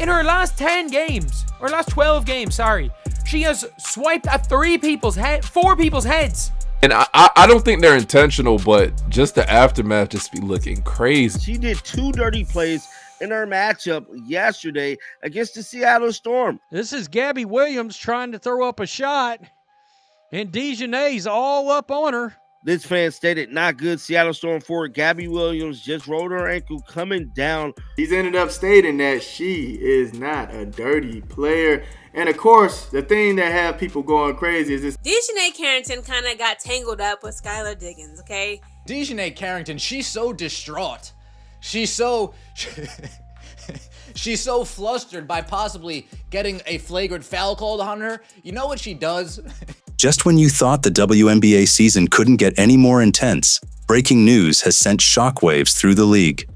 In her last 10 games, or last 12 games, sorry, she has swiped at 4 people's heads. And I don't think they're intentional, but just the aftermath just be looking crazy. She did 2 dirty plays in her matchup yesterday against the Seattle Storm. This is Gabby Williams trying to throw up a shot, and Dijonai's all up on her. This fan stated, not good. Seattle Storm forward Gabby Williams just rolled her ankle coming down. He's ended up stating that she is not a dirty player. And of course, the thing that have people going crazy is this. Dijonai Carrington kind of got tangled up with Skylar Diggins, okay? Dijonai Carrington, she's so distraught. She's so she's so flustered by possibly getting a flagrant foul called on her. You know what she does? Just when you thought the WNBA season couldn't get any more intense, breaking news has sent shockwaves through the league.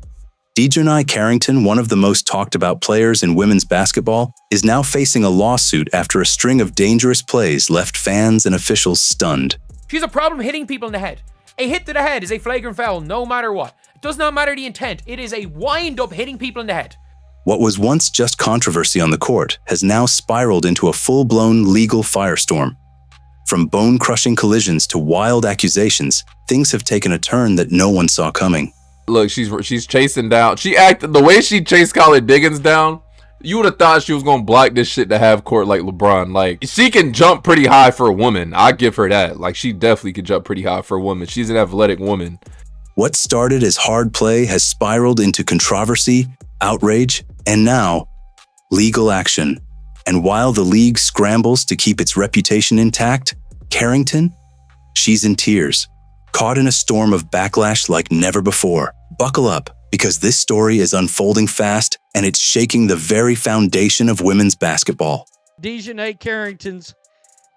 Dijonai Carrington, one of the most talked about players in women's basketball, is now facing a lawsuit after a string of dangerous plays left fans and officials stunned. She has a problem hitting people in the head. A hit to the head is a flagrant foul no matter what. It does not matter the intent. It is a wind-up hitting people in the head. What was once just controversy on the court has now spiraled into a full-blown legal firestorm. From bone-crushing collisions to wild accusations, things have taken a turn that no one saw coming. Look, she's chasing down. She acted the way she chased Skylar Diggins down. You would have thought she was gonna block this shit to have court like LeBron. Like, she can jump pretty high for a woman. I give her that. Like, she definitely can jump pretty high for a woman. She's an athletic woman. What started as hard play has spiraled into controversy, outrage, and now legal action. And while the league scrambles to keep its reputation intact, Carrington, she's in tears, caught in a storm of backlash like never before. Buckle up, because this story is unfolding fast and it's shaking the very foundation of women's basketball. Dijonai Carrington's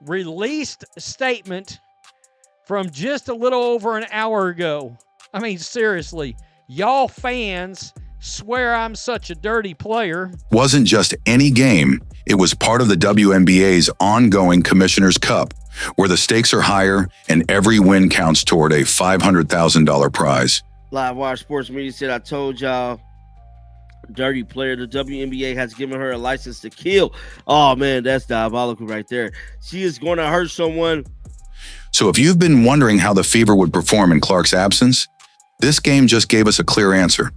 released statement from just a little over an hour ago. I mean, seriously, y'all fans swear I'm such a dirty player. Wasn't just any game, it was part of the WNBA's ongoing Commissioner's Cup, where the stakes are higher and every win counts toward a $500,000 prize. Live Wire Sports Media said, I told y'all, dirty player. The WNBA has given her a license to kill. Oh, man, that's diabolical right there. She is going to hurt someone. So if you've been wondering how the Fever would perform in Clark's absence, this game just gave us a clear answer.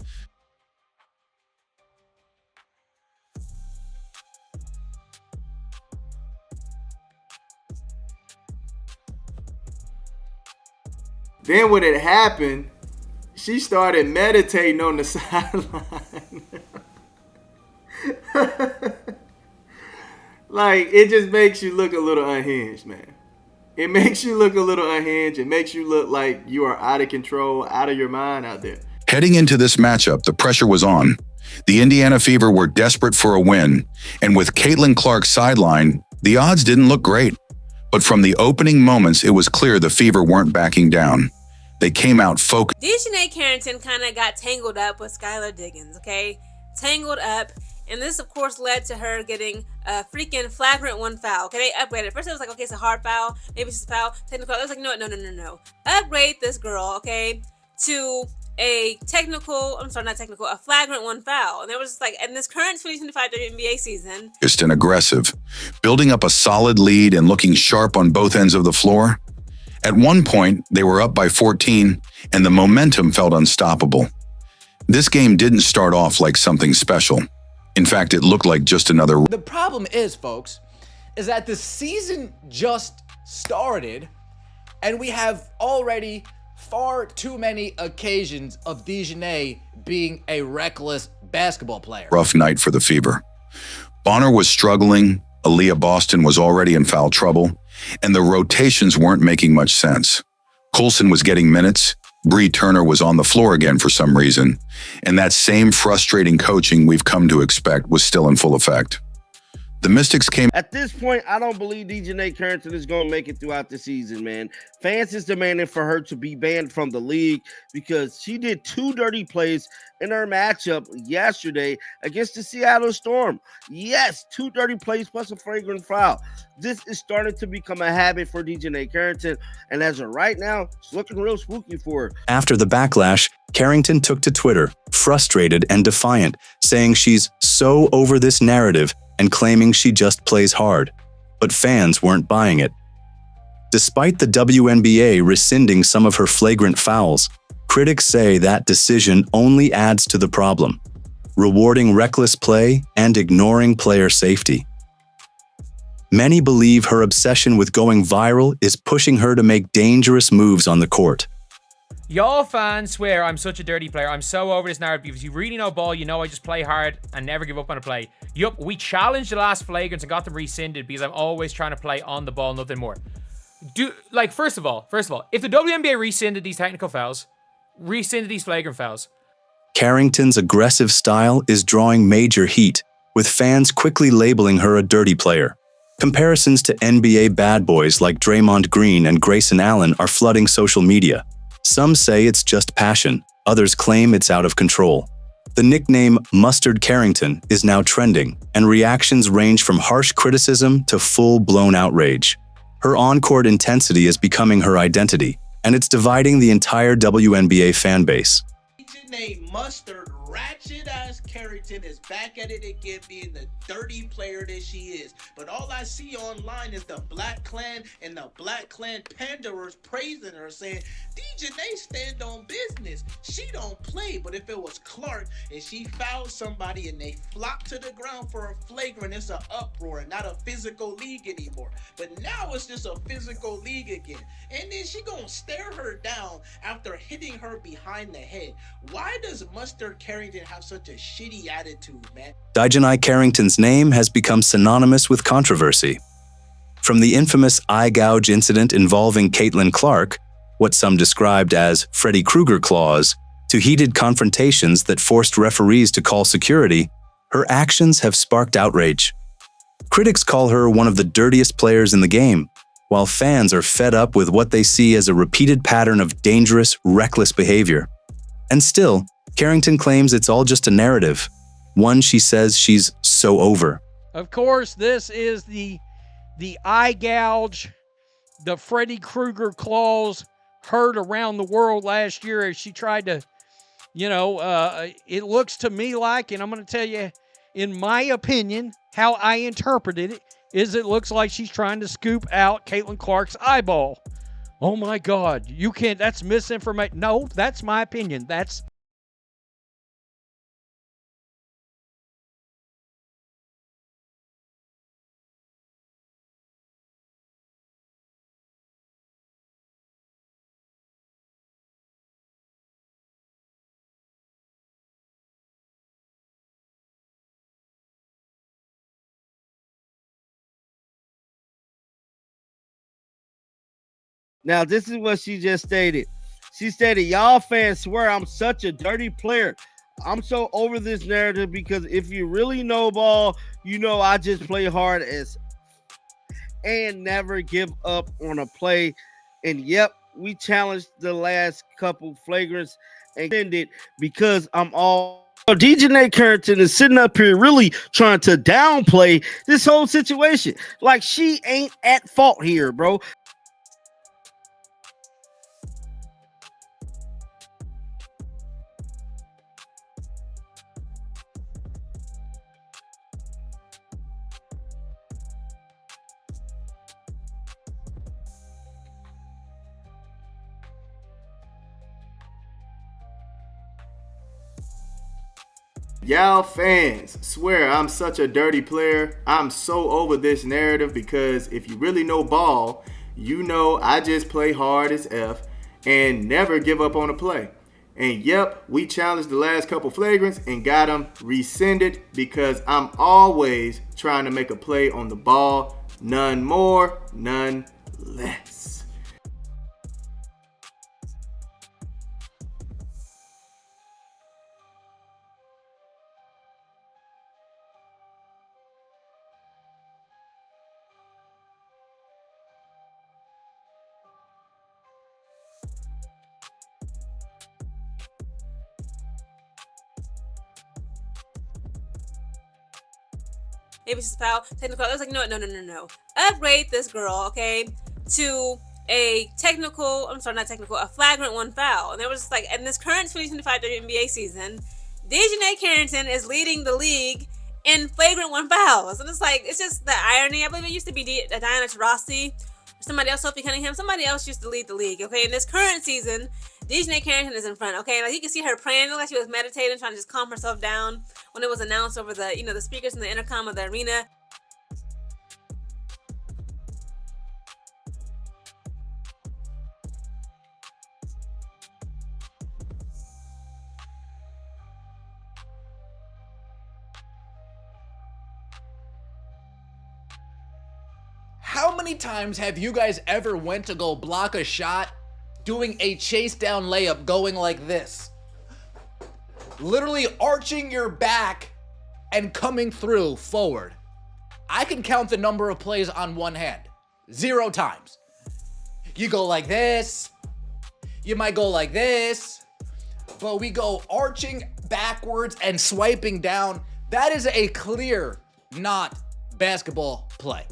Then when it happened, she started meditating on the sideline. Like, it just makes you look a little unhinged, man. It makes you look a little unhinged. It makes you look like you are out of control, out of your mind out there. Heading into this matchup, the pressure was on. The Indiana Fever were desperate for a win, and with Caitlin Clark sidelined, the odds didn't look great. But from the opening moments, it was clear the Fever weren't backing down. They came out focused. Dijonai Carrington kind of got tangled up with Skylar Diggins, okay? Tangled up. And this, of course, led to her getting a freaking flagrant 1 foul. Okay, they upgraded. First, it was like, okay, it's a hard foul. Maybe it's a foul. Technical. I was like, no. Upgrade this girl, okay, to a a flagrant 1 foul. And there was just like, in this current 2025 WNBA season. And aggressive, building up a solid lead and looking sharp on both ends of the floor. At one point, they were up by 14, and the momentum felt unstoppable. This game didn't start off like something special. In fact, it looked like just another... The problem is, folks, is that the season just started, and we have already far too many occasions of Dijonai being a reckless basketball player. Rough night for the Fever. Bonner was struggling, Aaliyah Boston was already in foul trouble, and the rotations weren't making much sense. Coulson was getting minutes, Bree Turner was on the floor again for some reason, and that same frustrating coaching we've come to expect was still in full effect. The Mystics came At this point, I don't believe Dijonai Carrington is going to make it throughout the season, man. Fans is demanding for her to be banned from the league because she did 2 dirty plays in her matchup yesterday against the Seattle Storm. Yes, 2 dirty plays plus a flagrant foul. This is starting to become a habit for Dijonai Carrington, and as of right now, it's looking real spooky for her. After the backlash, Carrington took to Twitter, frustrated and defiant, saying she's so over this narrative and claiming she just plays hard. But fans weren't buying it. Despite the WNBA rescinding some of her flagrant fouls, critics say that decision only adds to the problem, rewarding reckless play and ignoring player safety. Many believe her obsession with going viral is pushing her to make dangerous moves on the court. Y'all fans swear I'm such a dirty player. I'm so over this narrative because you really know ball. You know I just play hard and never give up on a play. Yup, we challenged the last flagrants and got them rescinded because I'm always trying to play on the ball, nothing more. First of all, if the WNBA rescinded these technical fouls, rescinded these flagrant fouls. Carrington's aggressive style is drawing major heat, with fans quickly labeling her a dirty player. Comparisons to NBA bad boys like Draymond Green and Grayson Allen are flooding social media. Some say it's just passion, others claim it's out of control. The nickname Mustard Carrington is now trending, and reactions range from harsh criticism to full-blown outrage. Her on-court intensity is becoming her identity, and it's dividing the entire WNBA fanbase. Dijonai Mustard ratchet ass Carrington is back at it again, being the dirty player that she is. But all I see online is the Black Clan and the Black Clan panderers praising her, saying Dijonai stand on business. She don't play. But if it was Clark and she fouled somebody and they flopped to the ground for a flagrant, it's an uproar and not a physical league anymore. But now it's just a physical league again. And then she gonna stare her down after hitting her behind the head. Why does Mustard Carrington have such a shitty attitude, man? Dijonai Carrington's name has become synonymous with controversy. From the infamous eye gouge incident involving Caitlin Clark, what some described as Freddy Krueger claws, to heated confrontations that forced referees to call security, her actions have sparked outrage. Critics call her one of the dirtiest players in the game, while fans are fed up with what they see as a repeated pattern of dangerous, reckless behavior. And still, Carrington claims it's all just a narrative, one she says she's so over. Of course, this is the eye gouge, the Freddy Krueger claws heard around the world last year as she tried to, it looks to me like, and I'm going to tell you, in my opinion, how I interpreted it, is it looks like she's trying to scoop out Caitlin Clark's eyeball. Oh my God, you can't, that's misinformation. No, that's my opinion. That's Now, this is what she just stated. She stated, y'all fans swear I'm such a dirty player. I'm so over this narrative because if you really know ball, you know I just play hard as and never give up on a play. And yep, we challenged the last couple flagrants and ended because I'm all. Dijonai Carrington is sitting up here really trying to downplay this whole situation. Like she ain't at fault here, bro. Y'all fans swear I'm such a dirty player. I'm so over this narrative because if you really know ball, you know I just play hard as F and never give up on a play. And yep, we challenged the last couple flagrants and got them rescinded because I'm always trying to make a play on the ball. None more, none less. maybe it's a foul, technical. I was like, no. Upgrade this girl, okay, to a flagrant one foul. And there was just like, in this current 2025 WNBA season, Dijonai Carrington is leading the league in flagrant one fouls. And it's just the irony. I believe it used to be Diana Taurasi, or somebody else, Sophie Cunningham. Somebody else used to lead the league, okay? In this current season, Dijonai Carrington is in front, okay? Like, you can see her praying, like she was meditating, trying to just calm herself down when it was announced over the, the speakers in the intercom of the arena. How many times have you guys ever went to go block a shot doing a chase down layup going like this? Literally arching your back and coming through forward. I can count the number of plays on one hand. 0 times. You go like this. You might go like this. But we go arching backwards and swiping down. That is a clear not basketball play.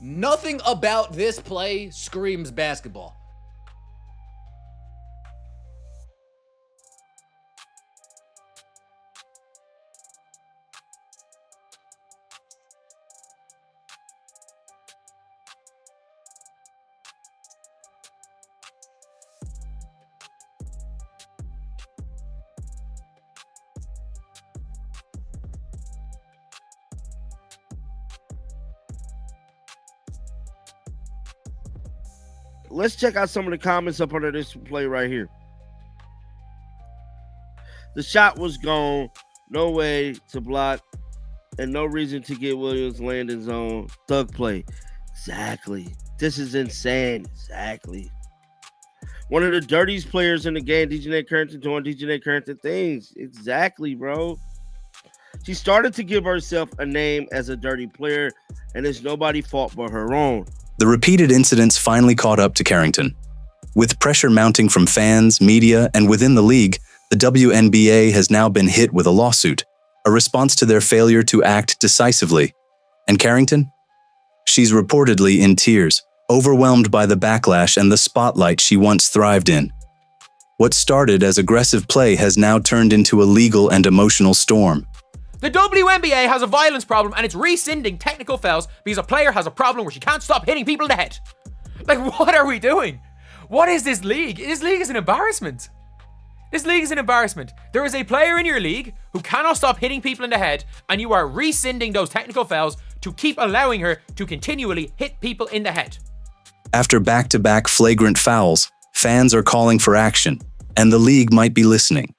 Nothing about this play screams basketball. Let's check out some of the comments up under this play right here. The shot was gone. No way to block. And no reason to get Williams landing zone. Thug play. Exactly. This is insane. Exactly. One of the dirtiest players in the game, Dijonai Carrington, doing Dijonai Carrington things. Exactly, bro. She started to give herself a name as a dirty player, and it's nobody's fault but her own. The repeated incidents finally caught up to Carrington. With pressure mounting from fans, media, and within the league, the WNBA has now been hit with a lawsuit, a response to their failure to act decisively. And Carrington? She's reportedly in tears, overwhelmed by the backlash and the spotlight she once thrived in. What started as aggressive play has now turned into a legal and emotional storm. The WNBA has a violence problem and it's rescinding technical fouls because a player has a problem where she can't stop hitting people in the head. Like, what are we doing? What is this league? This league is an embarrassment. This league is an embarrassment. There is a player in your league who cannot stop hitting people in the head, and you are rescinding those technical fouls to keep allowing her to continually hit people in the head. After back-to-back flagrant fouls, fans are calling for action, and the league might be listening.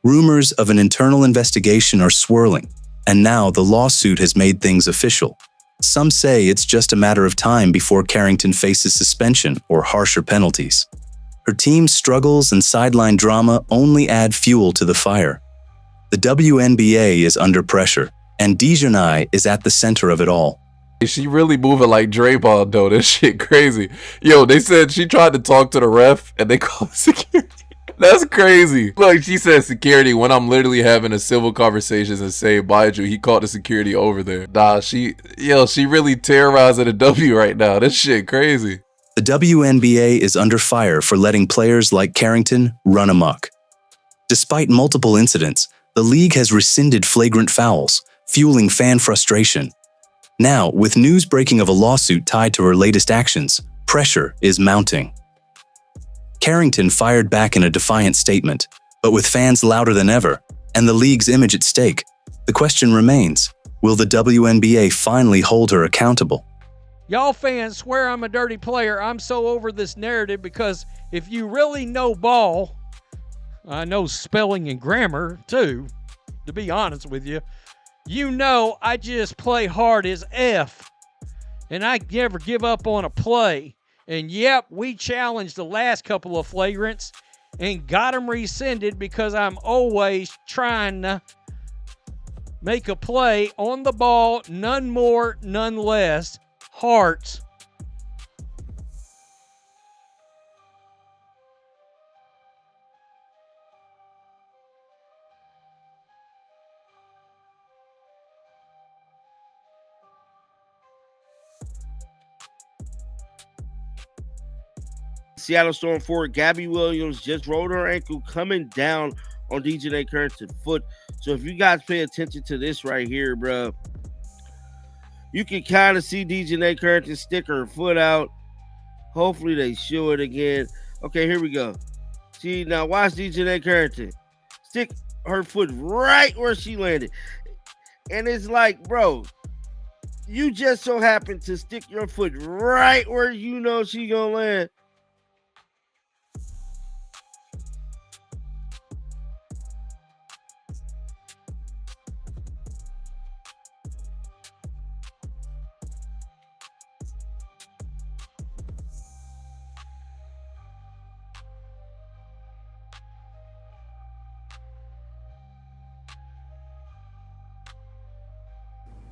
Rumors of an internal investigation are swirling, and now the lawsuit has made things official. Some say it's just a matter of time before Carrington faces suspension or harsher penalties. Her team's struggles and sideline drama only add fuel to the fire. The WNBA is under pressure, and Dijonai is at the center of it all. She really moving like Draymond though. This shit crazy. Yo, they said she tried to talk to the ref and they called security. That's crazy. Like, she said security when I'm literally having a civil conversations and say, mind you, he called the security over there. Nah, she really terrorizing the W right now. This shit crazy. The WNBA is under fire for letting players like Carrington run amok. Despite multiple incidents, the league has rescinded flagrant fouls, fueling fan frustration. Now, with news breaking of a lawsuit tied to her latest actions, pressure is mounting. Carrington fired back in a defiant statement, but with fans louder than ever, and the league's image at stake, the question remains, will the WNBA finally hold her accountable? Y'all fans swear I'm a dirty player. I'm so over this narrative because if you really know ball, I know spelling and grammar too, to be honest with you, you know I just play hard as F, and I never give up on a play. And yep, we challenged the last couple of flagrants and got them rescinded because I'm always trying to make a play on the ball, none more, none less. Hearts. Seattle Storm forward Gabby Williams just rolled her ankle coming down on Dijonai Carrington's foot. So if you guys pay attention to this right here, bro, you can kind of see Dijonai Carrington stick her foot out. Hopefully they show it again. Okay, here we go. See, now watch Dijonai Carrington stick her foot right where she landed. And it's like, bro, you just so happen to stick your foot right where you know she gonna land.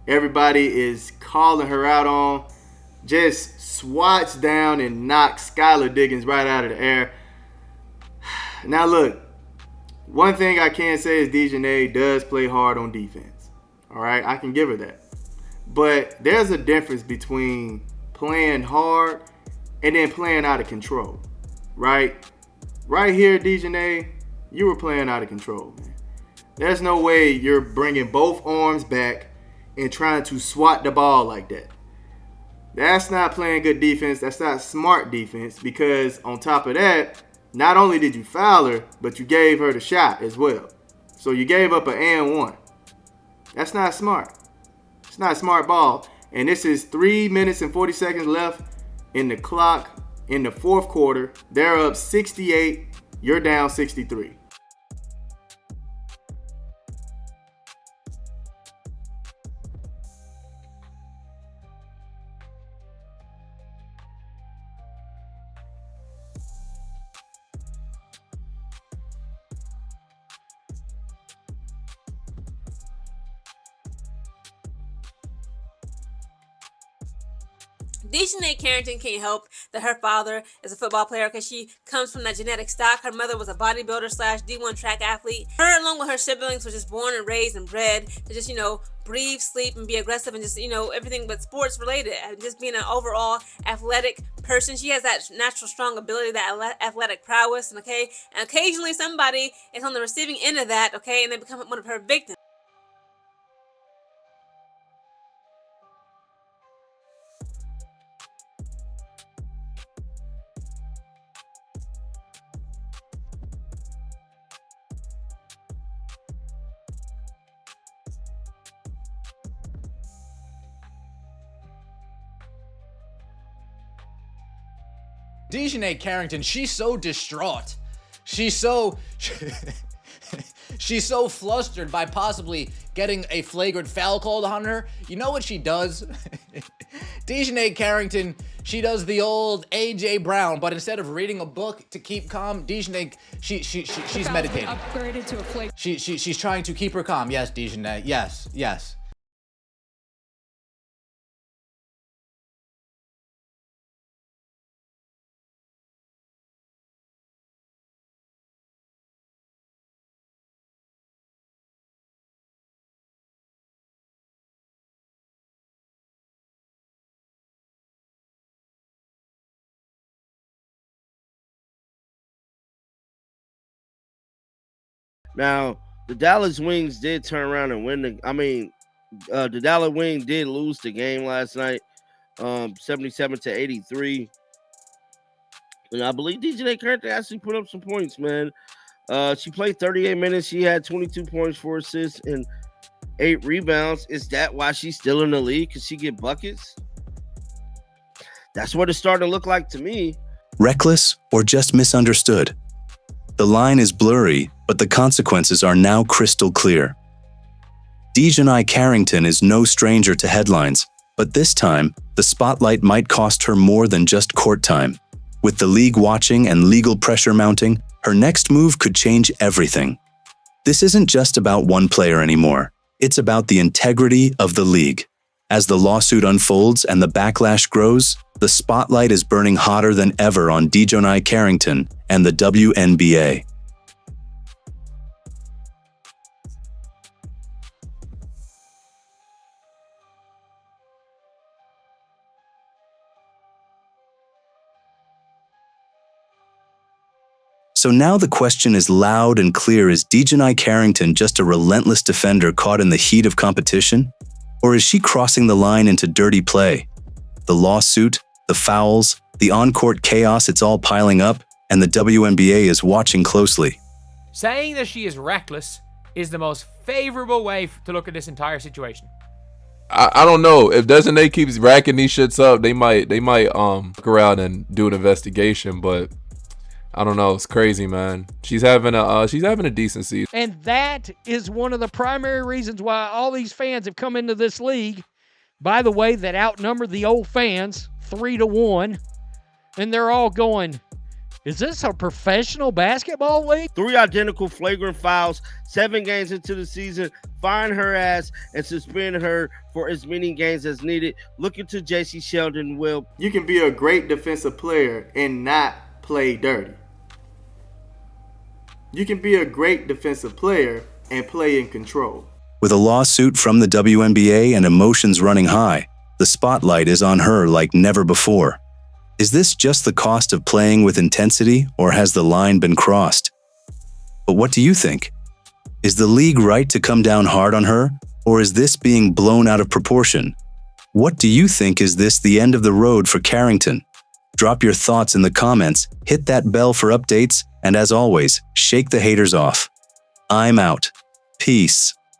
Everybody is calling her out on. Just swats down and knocks Skylar Diggins right out of the air. Now look, one thing I can say is Dijonai does play hard on defense. All right, I can give her that. But there's a difference between playing hard and then playing out of control, right? Right here, Dijonai, you were playing out of control, man. There's no way you're bringing both arms back and trying to swat the ball like that. That's not playing good defense. That's not smart defense, because on top of that, not only did you foul her, but you gave her the shot as well. So you gave up an and one. That's not smart. It's not a smart ball. And this is 3 minutes and 40 seconds left in the clock in the fourth quarter. They're up 68. You're down 63. Dijonai Carrington can't help that her father is a football player because she comes from that genetic stock. Her mother was a bodybuilder slash D1 track athlete. Her, along with her siblings, was just born and raised and bred to just, breathe, sleep, and be aggressive and just, everything but sports related. And just being an overall athletic person. She has that natural strong ability, that athletic prowess, and occasionally somebody is on the receiving end of that, and they become one of her victims. Dijonai Carrington, she's so distraught. She's so she's so flustered by possibly getting a flagrant foul called on her. You know what she does? Dijonai Carrington, she does the old AJ Brown, but instead of reading a book to keep calm, Dijonai, she's meditating. Upgraded to a flagrant. She's trying to keep her calm. Yes, Dijonai. Yes. Now, the Dallas Wings did turn around and win the Dallas Wings did lose the game last night, 77-83. And I believe Dijonai Carrington actually put up some points, man. She played 38 minutes. She had 22 points, 4 assists, and 8 rebounds. Is that why she's still in the league? Because she get buckets? That's what it's starting to look like to me. Reckless or just misunderstood? The line is blurry, but the consequences are now crystal clear. Dijonai Carrington is no stranger to headlines, but this time, the spotlight might cost her more than just court time. With the league watching and legal pressure mounting, her next move could change everything. This isn't just about one player anymore. It's about the integrity of the league. As the lawsuit unfolds and the backlash grows, the spotlight is burning hotter than ever on Dijonai Carrington and the WNBA. So now the question is loud and clear: is Dijonai Carrington just a relentless defender caught in the heat of competition? Or is she crossing the line into dirty play? The lawsuit, the fouls, the on-court chaos, it's all piling up, and the WNBA is watching closely. Saying that she is reckless is the most favorable way to look at this entire situation. I don't know if Dejanay keeps racking these shits up. They might look around and do an investigation, but I don't know. It's crazy, man. She's having a decent season, And that is one of the primary reasons why all these fans have come into this league, by the way, that outnumber the old fans 3-1, and they're all going, is this a professional basketball league? 3 identical flagrant fouls, 7 games into the season, firing her ass and suspending her for as many games as needed. Look into J.C. Sheldon, Will. You can be a great defensive player and not play dirty. You can be a great defensive player and play in control. With a lawsuit from the WNBA and emotions running high, the spotlight is on her like never before. Is this just the cost of playing with intensity, or has the line been crossed? But what do you think? Is the league right to come down hard on her, or is this being blown out of proportion? What do you think? Is this the end of the road for Carrington? Drop your thoughts in the comments, hit that bell for updates, and as always, shake the haters off. I'm out. Peace.